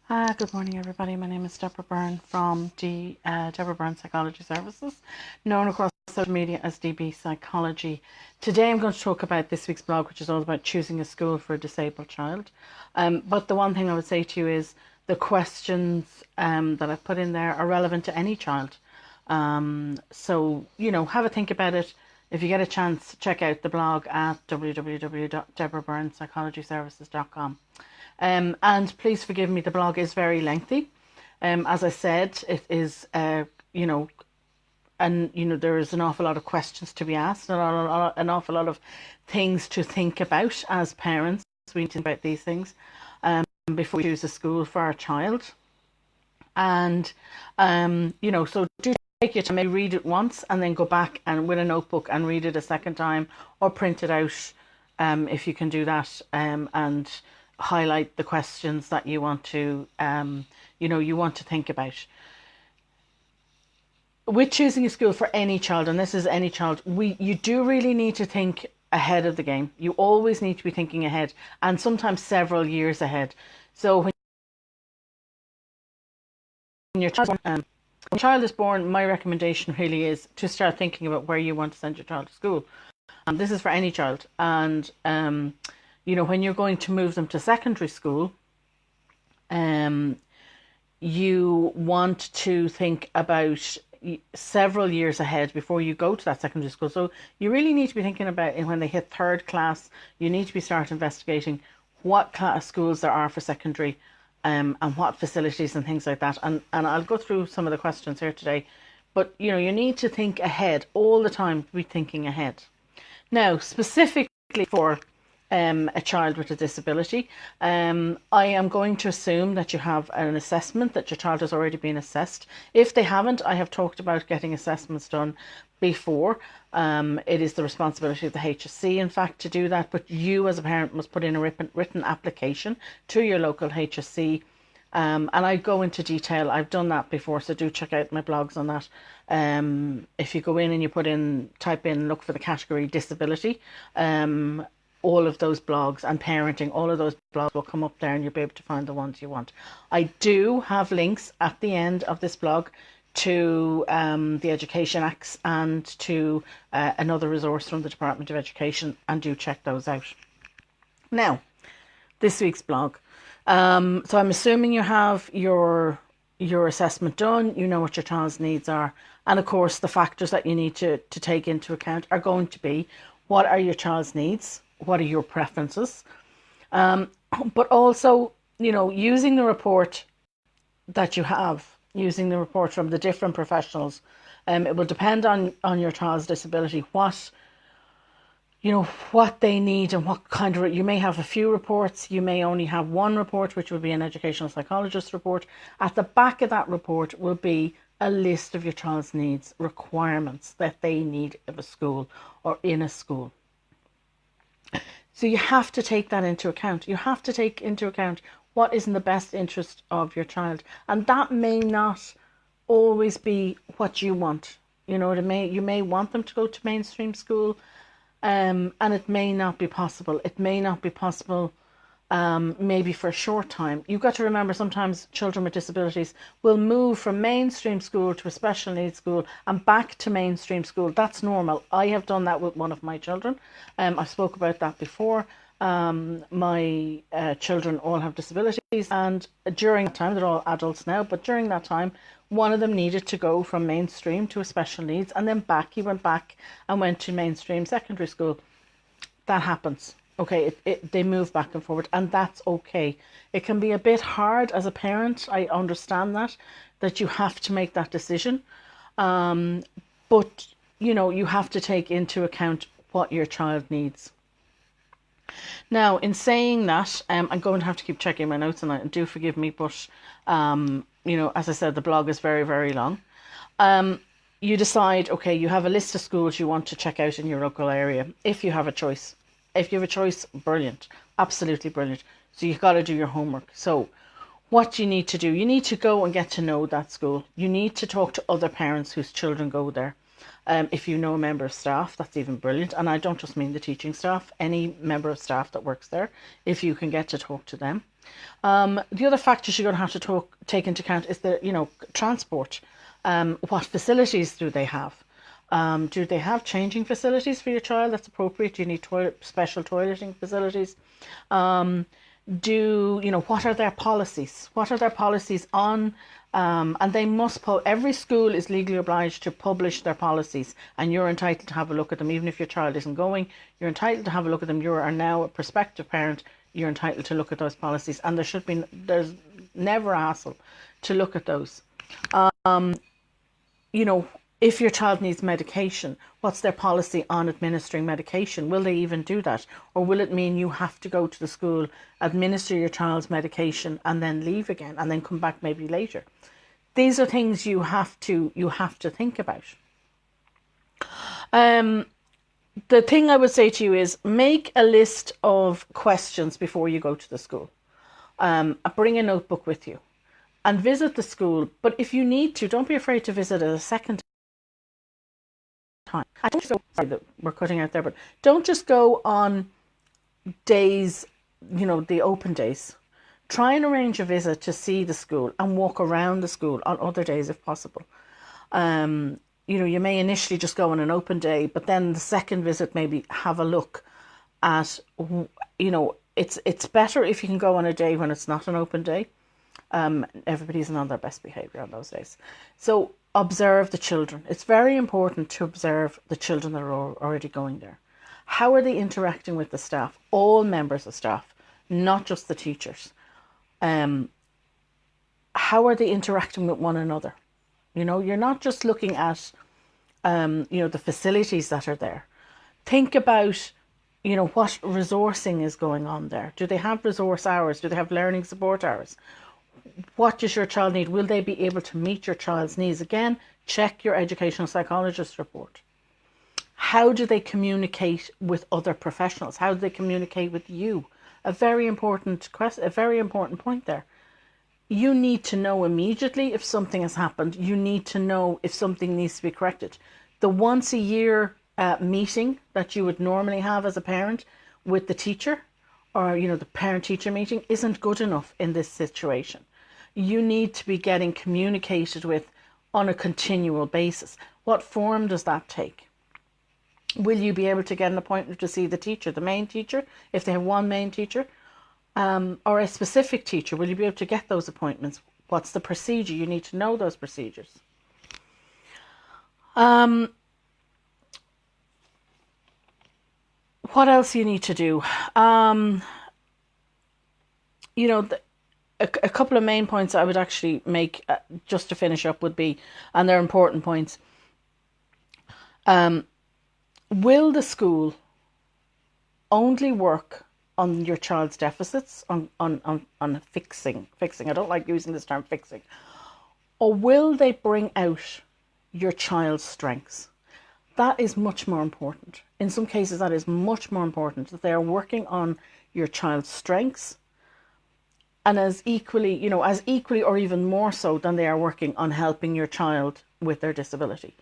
Good morning, everybody. My name is Deborah Byrne from Deborah Byrne Psychology Services, known across social media as DBpsychology. Today I'm going to talk about this week's blog, which is all about choosing a school for a disabled child. But the one thing I would say to you is the questions that I've put in there are relevant to any child. So, have a think about it. If you get a chance, check out the blog at www.deborahbyrnepsychologyservices.com. And please forgive me, the blog is very lengthy. As I said, it is, there is an awful lot of questions to be asked, and an awful lot of things to think about as parents. We need to think about these things before we choose a school for our child. And, so do take your time, maybe read it once and then go back and with a notebook and read it a second time, or print it out if you can do that, and highlight the questions that you want to think about. With choosing a school for any child, and this is any child, you do really need to think ahead of the game. You always need to be thinking ahead, and sometimes several years ahead. So when your child is born, my recommendation really is to start thinking about where you want to send your child to school. This is for any child, and when you're going to move them to secondary school, you want to think about several years ahead before you go to that secondary school. So you really need to be thinking about when they hit third class, you need to be start investigating what class schools there are for secondary, and what facilities and things like that. And I'll go through some of the questions here today. But, you need to think ahead all the time, be thinking ahead. Now, specifically for a child with a disability, I am going to assume that you have an assessment, that your child has already been assessed. If they haven't, I have talked about getting assessments done before. It is the responsibility of the HSC, in fact, to do that, but you as a parent must put in a written application to your local HSC. And I go into detail. I've done that before, so do check out my blogs on that. If you go in and you type in, look for the category disability, all of those blogs, and parenting, all of those blogs will come up there and you'll be able to find the ones you want. I do have links at the end of this blog to the Education Acts and to another resource from the Department of Education, and do check those out. Now, this week's blog. So I'm assuming you have your assessment done, you know what your child's needs are, and of course the factors that you need to take into account are going to be, what are your child's needs, what are your preferences, but also, using the report that you have, using the report from the different professionals. It will depend on your child's disability, what they need, and what kind of, you may have a few reports, you may only have one report, which will be an educational psychologist report. At the back of that report will be a list of your child's needs, requirements that they need of a school or in a school. So you have to take that into account. You have to take into account what is in the best interest of your child. And that may not always be what you want. You may want them to go to mainstream school, and it may not be possible. It may not be possible maybe for a short time. You've got to remember, sometimes children with disabilities will move from mainstream school to a special needs school and back to mainstream school. That's normal. I have done that with one of my children. I spoke about that before. My children all have disabilities, and during that time, they're all adults now, but during that time, one of them needed to go from mainstream to a special needs, and then back. He went back and went to mainstream secondary school. That happens. Okay, they move back and forward, and that's okay. It can be a bit hard as a parent. I understand that you have to make that decision. But, you have to take into account what your child needs. Now, in saying that, I'm going to have to keep checking my notes, and do forgive me, but, as I said, the blog is very, very long. You decide, okay, you have a list of schools you want to check out in your local area, if you have a choice. If you have a choice, brilliant, absolutely brilliant. So you've got to do your homework. So what do you need to do? You need to go and get to know that school. You need to talk to other parents whose children go there. If you know a member of staff, that's even brilliant. And I don't just mean the teaching staff, any member of staff that works there, if you can get to talk to them. The other factors you're going to have to take into account is the, transport. What facilities do they have? Do they have changing facilities for your child that's appropriate? Do you need special toileting facilities? What are their policies? What are their policies on? And they must every school is legally obliged to publish their policies, and you're entitled to have a look at them. Even if your child isn't going, you're entitled to have a look at them. You are now a prospective parent. You're entitled to look at those policies, and there's never a hassle to look at those. If your child needs medication, what's their policy on administering medication? Will they even do that? Or will it mean you have to go to the school, administer your child's medication, and then leave again, and then come back maybe later? These are things you have to think about. The thing I would say to you is make a list of questions before you go to the school. Bring a notebook with you and visit the school. But if you need to, don't be afraid to visit it a second time. I don't sorry that we're cutting out there, but don't just go on days, the open days. Try and arrange a visit to see the school and walk around the school on other days if possible. You may initially just go on an open day, but then the second visit maybe have a look at, it's better if you can go on a day when it's not an open day. Everybody's on their best behaviour on those days. So observe the children. It's very important to observe the children that are already going there. How are they interacting with the staff? All members of staff, not just the teachers. How are they interacting with one another? You're not just looking at, the facilities that are there. Think about, what resourcing is going on there. Do they have resource hours? Do they have learning support hours? What does your child need? Will they be able to meet your child's needs? Again, check your educational psychologist report. How do they communicate with other professionals? How do they communicate with you? A very important point there. You need to know immediately if something has happened. You need to know if something needs to be corrected. The once a year meeting that you would normally have as a parent with the teacher, or the parent-teacher meeting, isn't good enough in this situation. You need to be getting communicated with on a continual basis. What form does that take? Will you be able to get an appointment to see the teacher, the main teacher, if they have one main teacher, or a specific teacher? Will you be able to get those appointments? What's the procedure? You need to know those procedures. What else you need to do? A couple of main points I would actually make just to finish up would be, and they're important points. Will the school only work on your child's deficits, on fixing? I don't like using this term fixing. Or will they bring out your child's strengths? That is much more important. In some cases, that is much more important, that they are working on your child's strengths, and as equally or even more so than they are working on helping your child with their disability.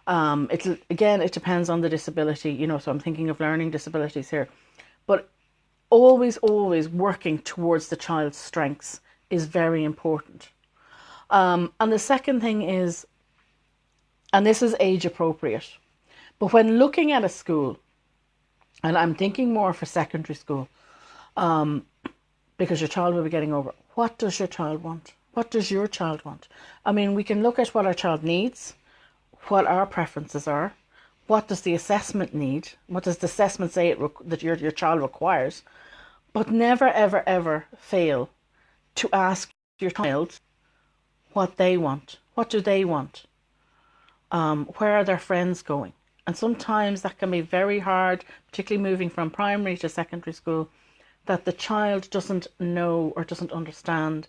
It depends on the disability, so I'm thinking of learning disabilities here. But always working towards the child's strengths is very important. And the second thing is, and this is age appropriate, but when looking at a school, and I'm thinking more for secondary school, because your child will be getting over, what does your child want? What does your child want? I mean, we can look at what our child needs, what our preferences are, what does the assessment need, what does the assessment say that your child requires, but never, ever, ever fail to ask your child what they want. What do they want? Where are their friends going? And sometimes that can be very hard, particularly moving from primary to secondary school, that the child doesn't know or doesn't understand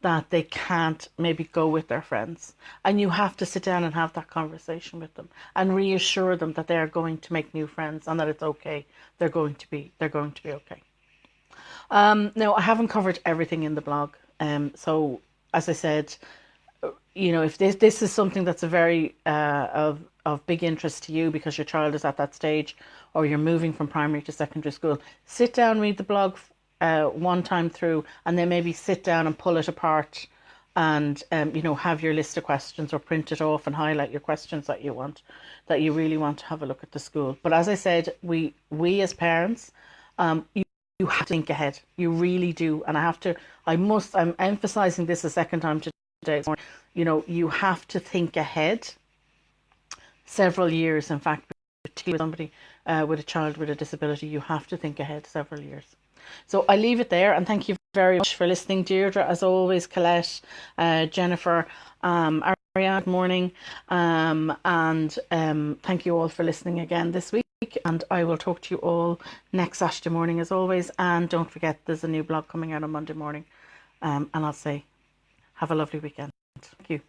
that they can't maybe go with their friends. And you have to sit down and have that conversation with them and reassure them that they are going to make new friends and that it's okay. They're going to be okay. Now, I haven't covered everything in the blog. So as I said, if this is something that's a very of of big interest to you because your child is at that stage, or you're moving from primary to secondary school, sit down, read the blog one time through, and then maybe sit down and pull it apart and have your list of questions, or print it off and highlight your questions that you really want to have a look at the school. But as I said, we as parents, you have to think ahead. You really do. And I'm emphasizing this a second time today. You have to think ahead several years. In fact, particularly with somebody with a child with a disability, you have to think ahead several years. So I leave it there, and thank you very much for listening, Deirdre. As always, Colette, Jennifer, Ariane, good morning, and thank you all for listening again this week. And I will talk to you all next Saturday morning, as always. And don't forget, there's a new blog coming out on Monday morning. And I'll say, have a lovely weekend. Thank you.